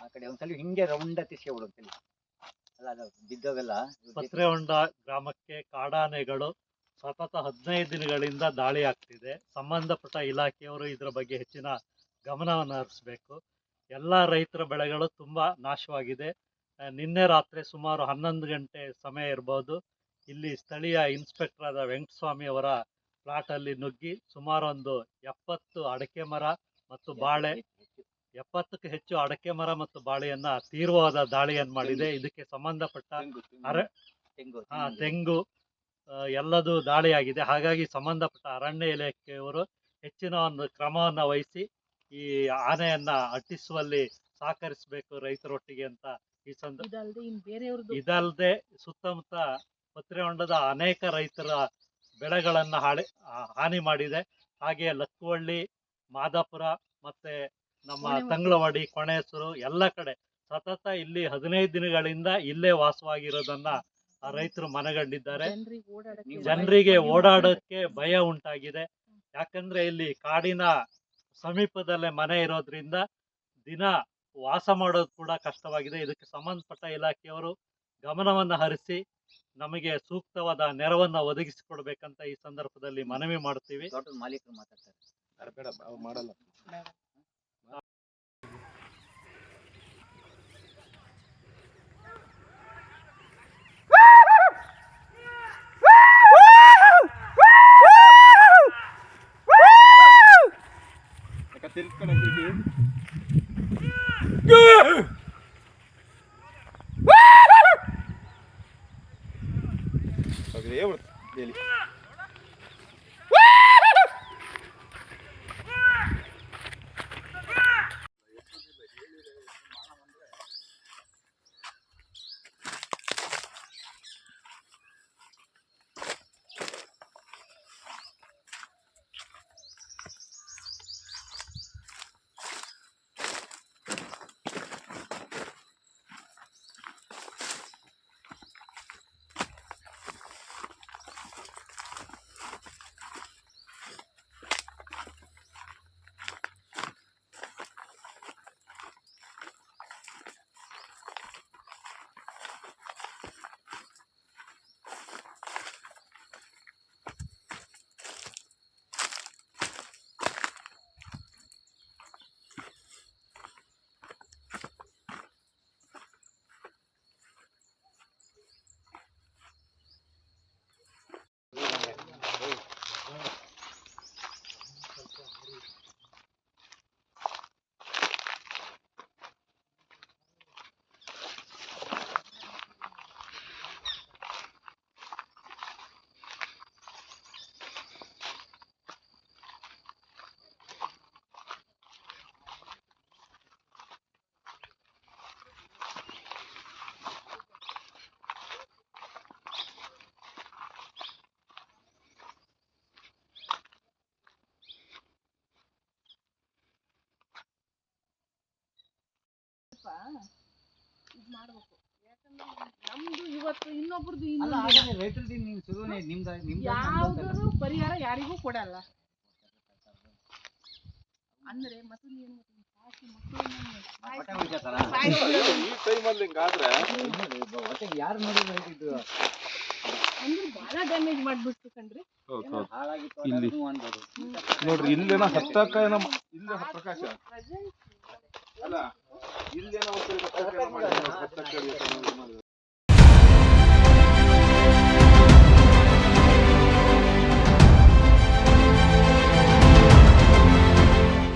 ಆ ಕಡೆ ಒಂದ್ಸಲ ಹಿಂಗೆ ರೌಂಡ್ ತಿರ್ಸ್ಕೊಬಿಡುತ್ತೆ ಅಲ್ಲ ಅದು ಬಿದ್ದವೆಲ್ಲ. ಪತ್ರೆಹೊಂಡ ಗ್ರಾಮಕ್ಕೆ ಕಾಡಾನೆಗಳು ಸತತ 15 ದಿನಗಳಿಂದ ದಾಳಿ ಆಗ್ತಿದೆ. ಸಂಬಂಧಪಟ್ಟ ಇಲಾಖೆಯವರು ಇದರ ಬಗ್ಗೆ ಹೆಚ್ಚಿನ ಗಮನವನ್ನು ಹರಿಸಬೇಕು. ಎಲ್ಲ ರೈತರ ಬೆಳೆಗಳು ತುಂಬಾ ನಾಶವಾಗಿದೆ. ನಿನ್ನೆ ರಾತ್ರಿ ಸುಮಾರು 11 ಗಂಟೆ ಸಮಯ ಇರಬಹುದು, ಇಲ್ಲಿ ಸ್ಥಳೀಯ ಇನ್ಸ್ಪೆಕ್ಟರ್ ಆದ ವೆಂಕಟಸ್ವಾಮಿ ಅವರ ಪ್ಲಾಟ್ ಅಲ್ಲಿ ನುಗ್ಗಿ ಸುಮಾರು ಒಂದು 70 ಅಡಕೆ ಮರ ಮತ್ತು ಬಾಳೆ 70ಕ್ಕೂ ಹೆಚ್ಚು ಅಡಕೆ ಮರ ಮತ್ತು ಬಾಳೆಯನ್ನ ತೀವ್ರವಾದ ದಾಳಿಯನ್ನು ಮಾಡಿದೆ. ಇದಕ್ಕೆ ಸಂಬಂಧಪಟ್ಟ ತೆಂಗು ಎಲ್ಲದೂ ದಾಳಿಯಾಗಿದೆ. ಹಾಗಾಗಿ ಸಂಬಂಧಪಟ್ಟ ಅರಣ್ಯ ಇಲಾಖೆಯವರು ಹೆಚ್ಚಿನ ಒಂದು ಕ್ರಮವನ್ನು ವಹಿಸಿ ಈ ಆನೆಯನ್ನ ಅಟ್ಟಿಸುವಲ್ಲಿ ಸಹಕರಿಸಬೇಕು ರೈತರೊಟ್ಟಿಗೆ ಅಂತ ಈ ಇದಲ್ಲದೆ ಸುತ್ತಮುತ್ತ ಪತ್ರೆಹೊಂಡದ ಅನೇಕ ರೈತರ ಬೆಳೆಗಳನ್ನ ಹಾನಿ ಮಾಡಿದೆ. ಹಾಗೆ ಲಕ್ಕುವಳ್ಳಿ, ಮಾದಾಪುರ ಮತ್ತೆ ನಮ್ಮ ತಂಗಳವಾಡಿ, ಕೊಣೆಸೂರು ಎಲ್ಲ ಕಡೆ ಸತತ ಇಲ್ಲಿ 15 ದಿನಗಳಿಂದ ಇಲ್ಲೇ ವಾಸವಾಗಿರೋದನ್ನ ರೈತರು ಮನಗಂಡಿದ್ದಾರೆ. ಜನರಿಗೆ ಓಡಾಡೋಕ್ಕೆ ಭಯ ಉಂಟಾಗಿದೆ. ಯಾಕಂದ್ರೆ ಇಲ್ಲಿ ಕಾಡಿನ ಸಮೀಪದಲ್ಲೇ ಮನೆ ಇರೋದ್ರಿಂದ ದಿನ ವಾಸ ಮಾಡೋದು ಕೂಡ ಕಷ್ಟವಾಗಿದೆ. ಇದಕ್ಕೆ ಸಂಬಂಧಪಟ್ಟ ಇಲಾಖೆಯವರು ಗಮನವನ್ನು ಹರಿಸಿ ನಮಗೆ ಸೂಕ್ತವಾದ ನೆರವನ್ನ ಒದಗಿಸಿಕೊಡ್ಬೇಕಂತ ಈ ಸಂದರ್ಭದಲ್ಲಿ ಮನವಿ ಮಾಡ್ತೀವಿ. ಮಾಲೀಕರು ಮಾತಾಡ್ತಾರೆ. ಮಾಡಲ್ಲ. Dele. ಇದು ಮಾಡಬೇಕು. ಯಾಕಂದ್ರೆ ನಮ್ದು ಇವತ್ತು ಇನ್ನೊಬ್ರದ್ದು ಯಾವ್ದಾದ್ರು ಪರಿಹಾರ ಯಾರಿಗೂ ಕೊಡಲ್ಲ ಅಂದ್ರೆ ಮತ್ತೆ ಬಹಳ ಡ್ಯಾಮೇಜ್ ಮಾಡ್ಬಿಡ್ತು ಕಣ್ರಿ. ನೋಡ್ರಿ ಇಲ್ಲೇನ ಹತ್ತಕ್ಕ ಇಲ್ಲೇ ಪ್ರಕಾಶ ಅಲ್ಲ ಇಲ್ಲೇನೋ